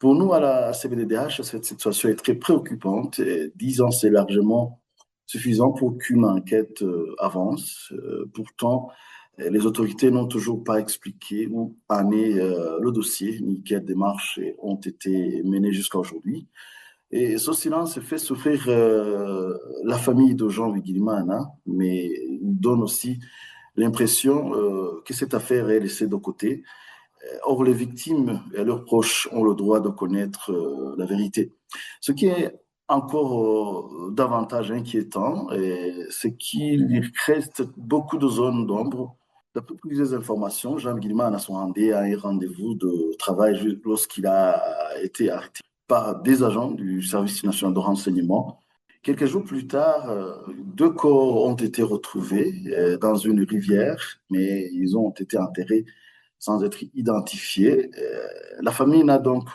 Pour nous, à la CBDDH, cette situation est très préoccupante. Et 10 ans, c'est largement suffisant pour qu'une enquête avance. Pourtant, les autorités n'ont toujours pas expliqué où en est le dossier, ni quelles démarches ont été menées jusqu'à aujourd'hui. Et ce silence fait souffrir la famille de Jean Wigilimana, mais il donne aussi l'impression que cette affaire est laissée de côté. Or, les victimes et leurs proches ont le droit de connaître la vérité. Ce qui est encore davantage inquiétant, c'est qu'il reste beaucoup de zones d'ombre. D'après plusieurs informations, Jean Guillemard a son rendez à un rendez-vous de travail lorsqu'il a été arrêté par des agents du Service national de renseignement. Quelques jours plus tard, deux corps ont été retrouvés dans une rivière, mais ils ont été enterrés sans être identifiés. La famille n'a donc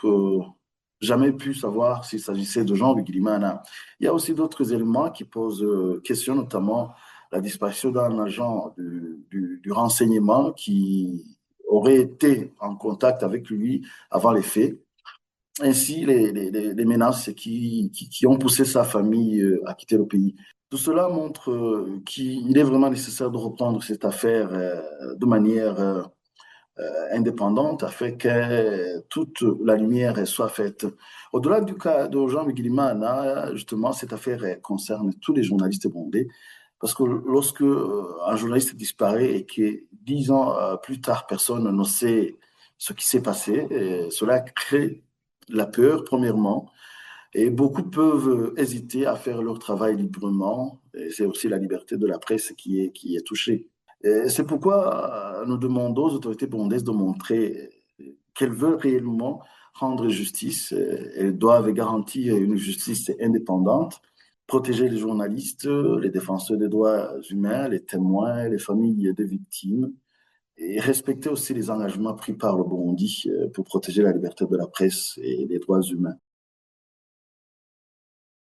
jamais pu savoir s'il s'agissait de Jean Wigilimana. Il y a aussi d'autres éléments qui posent question, notamment la disparition d'un agent du renseignement qui aurait été en contact avec lui avant les faits. Ainsi, les menaces qui ont poussé sa famille à quitter le pays. Tout cela montre qu'il est vraiment nécessaire de reprendre cette affaire de manière indépendante afin que toute la lumière soit faite. Au-delà du cas de Jean Wigilimana, justement, cette affaire concerne tous les journalistes burundais parce que lorsque un journaliste disparaît et que 10 ans plus tard, personne ne sait ce qui s'est passé, cela crée la peur, premièrement, et beaucoup peuvent hésiter à faire leur travail librement. Et c'est aussi la liberté de la presse qui est touchée. Et c'est pourquoi nous demandons aux autorités burundaises de montrer qu'elles veulent réellement rendre justice. Elles doivent garantir une justice indépendante, protéger les journalistes, les défenseurs des droits humains, les témoins, les familles des victimes, et respecter aussi les engagements pris par le Burundi pour protéger la liberté de la presse et les droits humains.